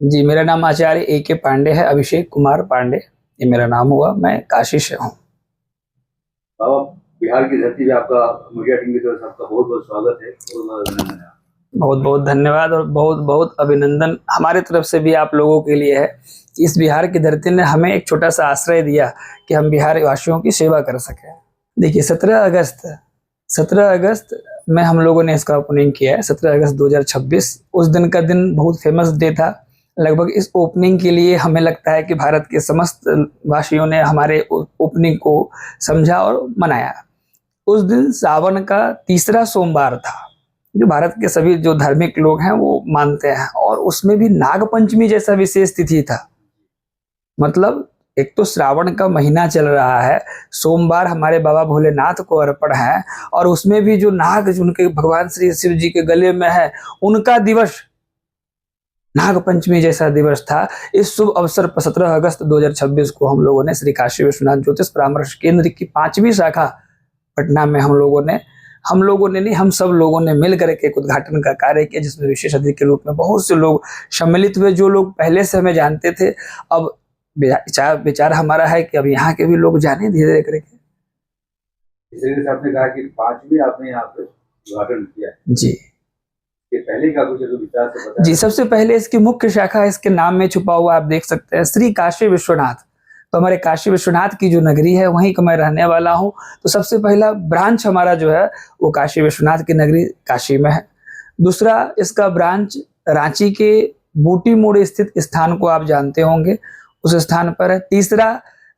जी, मेरा नाम आचार्य ए.के. पांडे है, अभिषेक कुमार पांडे, ये मेरा नाम हुआ। मैं काशी से हूँ। बाबा, बिहार की धरती पे आपका मीडिया टीम की तरफ से आपका बहुत-बहुत स्वागत है। बहुत-बहुत अभिनंदन है। बहुत-बहुत धन्यवाद और बहुत-बहुत अभिनंदन हमारे तरफ से भी आप लोगों के लिए है कि इस बिहार की धरती ने हमें एक छोटा-सा आश्रय दिया कि हम बिहार वासियों की सेवा कर सकें। देखिए 17 अगस्त में हम लोगों ने इसका ओपनिंग किया है, 17 अगस्त 2026। उस दिन का दिन बहुत फेमस डे था। लगभग इस ओपनिंग के लिए हमें लगता है कि भारत के समस्त वासियों ने हमारे ओपनिंग को समझा और मनाया। उस दिन सावन का तीसरा सोमवार था, जो भारत के सभी जो धार्मिक लोग हैं वो मानते हैं, और उसमें भी नाग पंचमी जैसा विशेष तिथि था। मतलब एक तो श्रावण का महीना चल रहा है, सोमवार हमारे बाबा भोलेनाथ को अर्पण है, और उसमें भी जो नाग उनके भगवान श्री शिव जी के गले में है, उनका दिवस नाग पंचमी जैसा दिवस था। इस शुभ अवसर पर 17 अगस्त 2026 को हम लोगों ने श्री काशी विश्वनाथ ज्योतिष परामर्श केंद्र की 5वीं शाखा पटना में हम लोगों ने नहीं, हम सब लोगों ने मिल करके एक उद्घाटन का कार्य किया, जिसमें विशेष अतिथि के रूप में बहुत से लोग सम्मिलित हुए। जो लोग पहले से हमें जानते थे, अब विचार हमारा है कि अब यहाँ के भी लोग जाने धीरे धीरे करके। इसलिए आपने कहा कि 5वीं आपने यहाँ पे उद्घाटन किया जी, ये पहले का कुछ विचार से बताया। जी, सबसे पहले इसकी मुख्य शाखा इसके नाम में छुपा हुआ आप देख सकते हैं, श्री काशी विश्वनाथ। तो हमारे काशी विश्वनाथ की जो नगरी है, वहीं का मैं रहने वाला हूँ। तो सबसे पहला ब्रांच हमारा जो है वो काशी विश्वनाथ की नगरी काशी में है। दूसरा इसका ब्रांच रांची के बूटी मोड़ स्थित स्थान को आप जानते होंगे, उस स्थान पर है। तीसरा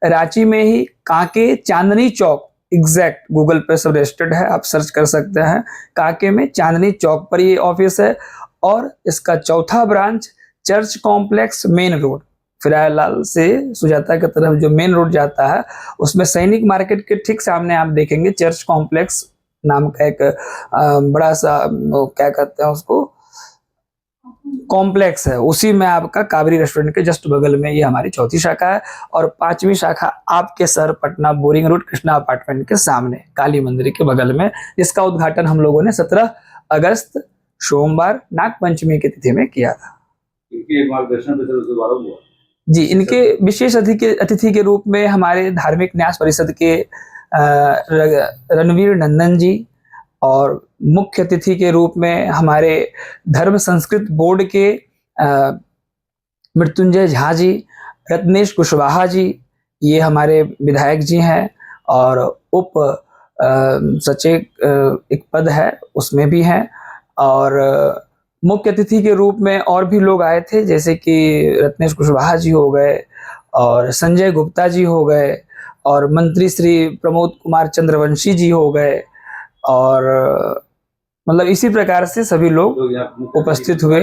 रांची में ही कांके चांदनी चौक, एग्जैक्ट गूगल पे सब रजिस्टर्ड है, आप सर्च कर सकते हैं। कांके में चांदनी चौक पर ये ऑफिस है। और इसका चौथा branch church complex main road, Phiralal से सुजाता की तरफ जो मेन रोड जाता है, उसमें सैनिक मार्केट के ठीक सामने आप देखेंगे चर्च कॉम्प्लेक्स नाम का एक बड़ा सा क्या कहते हैं उसको, कॉम्प्लेक्स है। उसी में आपका काबरी रेस्टोरेंट के जस्ट बगल में ये हमारी चौथी शाखा है। और 5वीं शाखा आपके शहर Patna boring road Krishna apartment के सामने काली मंदिर के बगल में, जिसका उद्घाटन हम लोगों ने 17 अगस्त सोमवार नाग पंचमी की तिथि में किया था। इनके मार्गदर्शन पे सर शुभारंभ हुआ। जी, इनके विशेष अतिथि के रूप में हमारे धार्मिक न्यास परिषद के रणवीर नंदन जी, और मुख्य अतिथि के रूप में हमारे धर्म संस्कृत बोर्ड के मृत्युंजय झा जी, रत्नेश कुशवाहा जी, ये हमारे विधायक जी हैं। और उप सचिव एक पद है उसमें भी हैं। और मुख्य अतिथि के रूप में और भी लोग आए थे, जैसे कि रत्नेश कुशवाहा जी हो गए, और संजय गुप्ता जी हो गए, और मंत्री श्री प्रमोद कुमार चंद्रवंशी जी हो गए। और मतलब इसी प्रकार से सभी लोग उपस्थित हुए।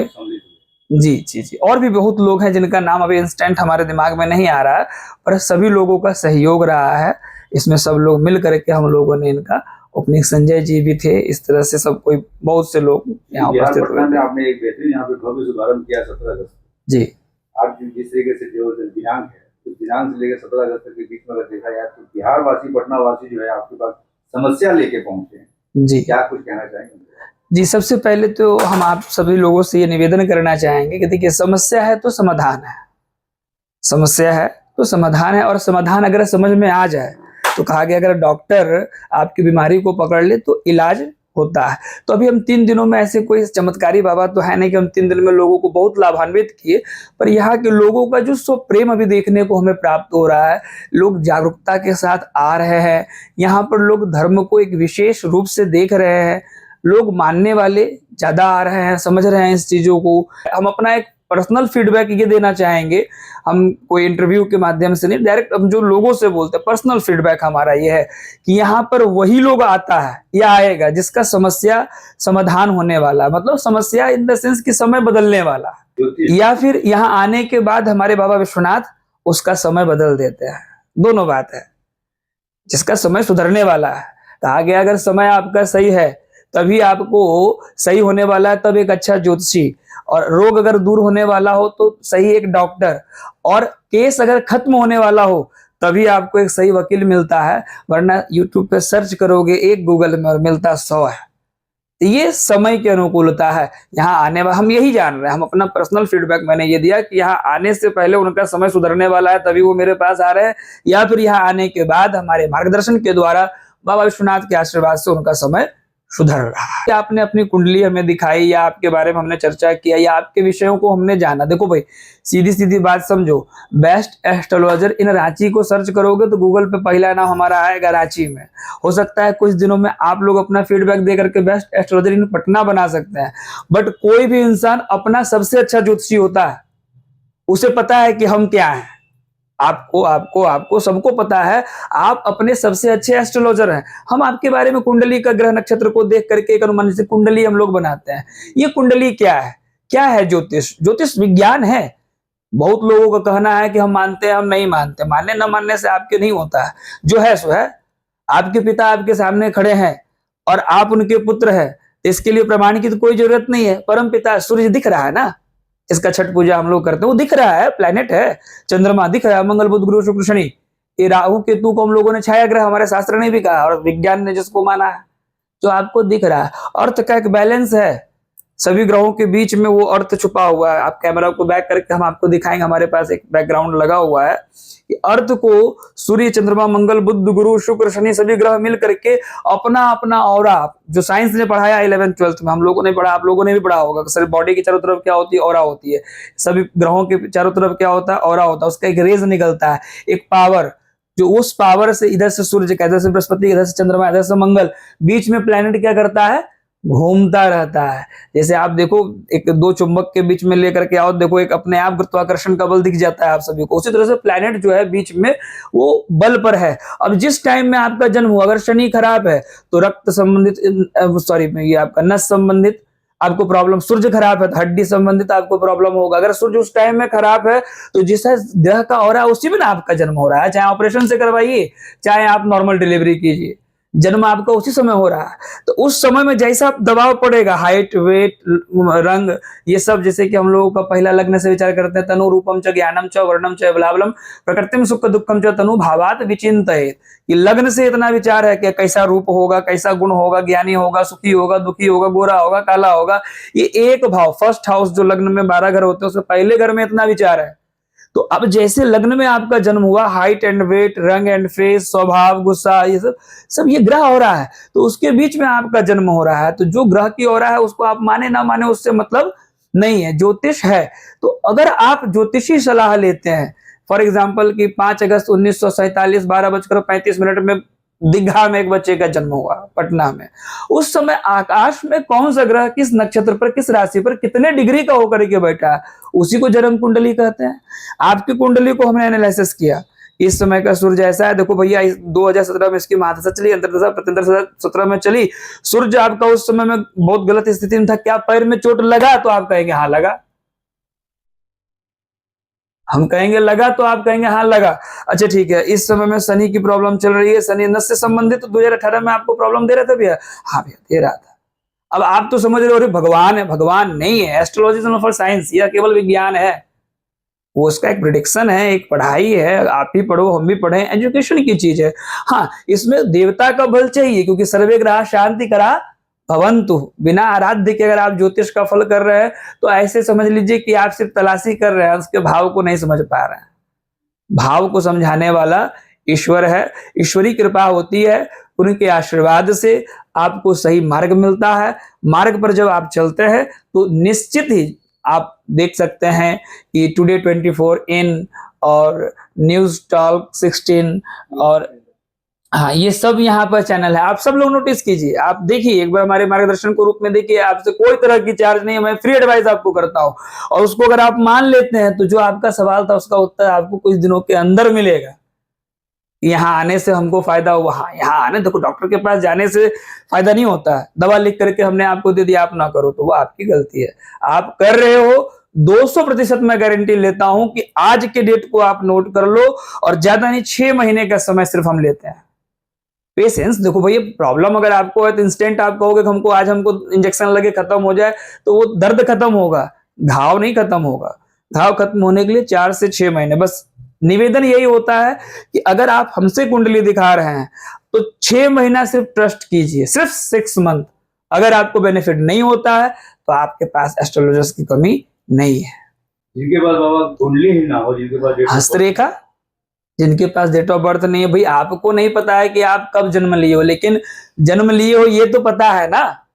जी जी जी, और भी बहुत लोग हैं जिनका नाम अभी इंस्टेंट हमारे दिमाग में नहीं आ रहा है, पर सभी लोगों का सहयोग रहा है इसमें। सब लोग मिल करके हम लोगों ने इनका ओपनिंग, संजय जी भी थे, इस तरह से सब कोई बहुत से लोग यहाँ उपस्थित हुए। आपने एक बेहतरीन यहाँ पे भव्य शुभारंभ किया 17 अगस्त। जी, आज जिस तरीके से जो दिनांक है, उस दिनांक से लेकर 17 अगस्त के बीच में अगर देखा जाए तो बिहार वासी, पटना वासी जो है आपके पास समस्या लेके पहुंचे हैं। जी, क्या कुछ कहना चाहेंगे? जी, सबसे पहले तो हम आप सभी लोगों से ये निवेदन करना चाहेंगे कि देखिए, समस्या है तो समाधान है, समस्या है तो समाधान है। और समाधान अगर समझ में आ जाए तो कहा गया, अगर डॉक्टर आपकी बीमारी को पकड़ ले तो इलाज होता है। तो अभी हम 3 दिनों में ऐसे कोई चमत्कारी बाबा तो है नहीं कि हम 3 दिन में लोगों को बहुत लाभान्वित किए, पर यहाँ के लोगों का जो स्व प्रेम अभी देखने को हमें प्राप्त हो रहा है। लोग जागरूकता के साथ आ रहे हैं, यहाँ पर लोग धर्म को एक विशेष रूप से देख रहे हैं, लोग मानने वाले ज्यादा आ रहे हैं, समझ रहे हैं इस चीजों को। हम अपना एक पर्सनल फीडबैक ये देना चाहेंगे, हम कोई इंटरव्यू के माध्यम से नहीं, डायरेक्ट हम जो लोगों से बोलते हैं, पर्सनल फीडबैक हमारा ये है कि यहाँ पर वही लोग आता है या आएगा जिसका समस्या समाधान होने वाला, मतलब समस्या इन द सेंस कि समय बदलने वाला, या फिर यहाँ आने के बाद हमारे बाबा विश्वनाथ उसका समय बदल देते हैं। दोनों बात है, जिसका समय सुधरने वाला है। कहा गया अगर समय आपका सही है तभी आपको सही होने वाला है, तब एक अच्छा ज्योतिषी, और रोग अगर दूर होने वाला हो तो सही एक डॉक्टर, और केस अगर खत्म होने वाला हो तभी आपको एक सही वकील मिलता है। वरना यूट्यूब पे सर्च करोगे एक, गूगल में, और मिलता 100 है। तो ये समय की अनुकूलता है। यहाँ आने वाला हम यही जान रहे हैं, हम अपना पर्सनल फीडबैक मैंने ये दिया कि यहाँ आने से पहले उनका समय सुधरने वाला है, तभी वो मेरे पास आ रहे हैं, या फिर यहाँ आने के बाद हमारे मार्गदर्शन के द्वारा बाबा विश्वनाथ के आशीर्वाद से उनका समय सुधर रहा है। आपने अपनी कुंडली हमें दिखाई, या आपके बारे में हमने चर्चा किया, या आपके विषयों को हमने जाना। देखो भाई, सीधी सीधी बात समझो, बेस्ट एस्ट्रोलॉजर इन रांची को सर्च करोगे तो गूगल पे पहला नाम हमारा आएगा रांची में। हो सकता है कुछ दिनों में आप लोग अपना फीडबैक दे करके बेस्ट एस्ट्रोलॉजर इन पटना बना सकते हैं, बट कोई भी इंसान अपना सबसे अच्छा ज्योतिषी होता है, उसे पता है कि हम क्या हैं। आपको आपको आपको सबको पता है आप अपने सबसे अच्छे एस्ट्रोलॉजर हैं। हम आपके बारे में कुंडली का ग्रह नक्षत्र को देख करके एक अनुमान से कुंडली हम लोग बनाते हैं। ये कुंडली क्या है? क्या है ज्योतिष? ज्योतिष विज्ञान है। बहुत लोगों का कहना है कि हम मानते हैं, हम नहीं मानते। मानने न मानने से आपके नहीं होता है, जो है सो है। आपके पिता आपके सामने खड़े हैं और आप उनके पुत्र हैं, इसके लिए प्रमाण की तो कोई जरूरत नहीं है। परम पिता सूर्य दिख रहा है ना, इसका छठ पूजा हम लोग करते हैं, वो दिख रहा है, प्लेनेट है, चंद्रमा दिख रहा है, मंगल बुध गुरु शुक्र शनि। ये राहु केतु को हम लोगों ने छाया ग्रह हमारे शास्त्र ने भी कहा और विज्ञान ने जिसको माना है, जो आपको दिख रहा है। अर्थ का एक बैलेंस है, सभी ग्रहों के बीच में वो अर्थ छुपा हुआ है। आप कैमरा को बैक करके हम आपको दिखाएंगे, हमारे पास एक बैकग्राउंड लगा हुआ है। अर्थ को सूर्य चंद्रमा मंगल बुध गुरु शुक्र शनि सभी ग्रह मिल करके अपना अपना ऑरा, जो साइंस ने पढ़ाया 11th 12th में, हम लोगों ने पढ़ा, आप लोगों ने भी पढ़ा होगा। सभी बॉडी के चारों तरफ क्या होती है? ऑरा होती है। सभी ग्रहों के चारों तरफ क्या होता है? ऑरा होता है। उसका एक रेज निकलता है, एक पावर, जो उस पावर से इधर से सूर्य का, इधर से बृहस्पति, इधर से चंद्रमा, इधर से मंगल, बीच में प्लेनेट क्या करता है? घूमता रहता है। जैसे आप देखो, एक दो चुंबक के बीच में लेकर के आओ, देखो एक अपने आप गुरुत्वाकर्षण का बल दिख जाता है आप सभी को। उसी तरह से प्लैनेट जो है बीच में वो बल पर है। अब जिस टाइम में आपका जन्म हुआ, अगर शनि खराब है तो रक्त संबंधित, सॉरी ये आपका नस संबंधित आपको प्रॉब्लम, सूर्य खराब है तो हड्डी संबंधित आपको प्रॉब्लम होगा। अगर सूर्य उस टाइम में खराब है तो जिस ग्रह का हो रहा है उसी में ना आपका जन्म हो रहा है। चाहे ऑपरेशन से करवाइए, चाहे आप नॉर्मल डिलीवरी कीजिए, जन्म आपका उसी समय हो रहा है। तो उस समय में जैसा दबाव पड़ेगा, हाइट, वेट, रंग, ये सब, जैसे कि हम लोगों का पहला लग्न से विचार करते हैं, तनु रूपम च ज्ञानम च वर्णम च बलाबलम प्रकृतिम सुख दुखम च तनु भावात विचिंतयेत। ये लग्न से इतना विचार है कि कैसा रूप होगा, कैसा गुण होगा, ज्ञानी होगा, सुखी होगा, दुखी होगा, गोरा होगा, काला होगा। ये एक भाव, फर्स्ट हाउस जो लग्न में 12 घर होते हैं, उसमें पहले घर में इतना विचार है। तो अब जैसे लग्न में आपका जन्म हुआ, हाइट एंड वेट, रंग एंड फेस, स्वभाव, गुस्सा, ये सब ये ग्रह हो रहा है, तो उसके बीच में आपका जन्म हो रहा है। तो जो ग्रह की हो रहा है उसको आप माने ना माने उससे मतलब नहीं है, ज्योतिष है। तो अगर आप ज्योतिषी सलाह लेते हैं, फॉर एग्जाम्पल कि 5 अगस्त 1947 12:35 में दीघा में एक बच्चे का जन्म हुआ, पटना में, उस समय आकाश में कौन सा ग्रह किस नक्षत्र पर, किस राशि पर, कितने डिग्री का होकर के बैठा है, उसी को जन्म कुंडली कहते हैं। आपकी कुंडली को हमने एनालिसिस किया, इस समय का सूर्य ऐसा है। देखो भैया, 2017 में इसकी महादशा चली, अंतर्दशा प्रत्यंतरदशा 17 में चली। सूर्य आपका उस समय में बहुत गलत स्थिति में था। क्या पैर में चोट लगा? तो आप कहेंगे हाँ लगा। हम कहेंगे लगा, तो आप कहेंगे हाँ लगा। अच्छा ठीक है, इस समय में शनि की प्रॉब्लम चल रही है, शनि नस से संबंधित, तो 2018 में आपको प्रॉब्लम दे रहा था भैया? हाँ भैया दे रहा था। अब आप तो समझ रहे हो, अरे भगवान है, भगवान नहीं है। एस्ट्रोलॉजी फॉर साइंस, यह केवल विज्ञान है, वो उसका एक प्रिडिक्शन है, एक पढ़ाई है। आप भी पढ़ो, हम भी पढ़े, एजुकेशन की चीज है। हाँ, इसमें देवता का बल चाहिए, क्योंकि सर्वे ग्रह शांति करा भवंतु। बिना आराध्य के अगर आप ज्योतिष का फल कर रहे हैं तो ऐसे समझ लीजिए कि आप सिर्फ तलाशी कर रहे हैं, उसके भाव को नहीं समझ पा रहे हैं। भाव को समझाने वाला ईश्वर है, ईश्वरी कृपा होती है, उनके आशीर्वाद से आपको सही मार्ग मिलता है। मार्ग पर जब आप चलते हैं तो निश्चित ही आप देख सकते हैं कि टुडे 24 इन और न्यूज टॉक 16 और हाँ, ये सब यहाँ पर चैनल है। आप सब लोग नोटिस कीजिए, आप देखिए, एक बार हमारे मार्गदर्शन को रूप में देखिए। आपसे कोई तरह की चार्ज नहीं है, मैं फ्री एडवाइस आपको करता हूँ, और उसको अगर आप मान लेते हैं तो जो आपका सवाल था उसका उत्तर आपको कुछ दिनों के अंदर मिलेगा। यहाँ आने से हमको फायदा हुआ, हाँ यहाँ आने, देखो डॉक्टर के पास जाने से फायदा नहीं होता है। दवा लिख करके हमने आपको दे दिया, आप ना करो तो वो आपकी गलती है। आप कर रहे हो, 200% मैं गारंटी लेता हूं कि आज के डेट को आप नोट कर लो, और ज्यादा नहीं 6 महीने का समय सिर्फ हम लेते हैं। पेशेंस। देखो भैया, प्रॉब्लम अगर आपको है तो इंस्टेंट आप कहोगे कि हमको इंजेक्शन लगे खत्म हो जाए, तो वो दर्द खत्म होगा, घाव नहीं खत्म होगा। घाव खत्म होने के लिए 4 से 6 महीने। बस निवेदन यही होता है कि अगर आप हमसे कुंडली दिखा रहे हैं तो 6 महीना सिर्फ ट्रस्ट कीजिए, सिर्फ 6 मंथ। अगर आपको बेनिफिट नहीं होता है तो आपके पास एस्ट्रोलॉजर्स की कमी नहीं है। जिनके पास बाबा कुंडली ही ना हो, जिनके पास date of birth- हस्तरेखा, जिनके पास डेट ऑफ बर्थ नहीं है, भाई आपको नहीं पता है कि आप कब जन्म लिए हो, लेकिन जन्म लिए हो ये तो पता है ना।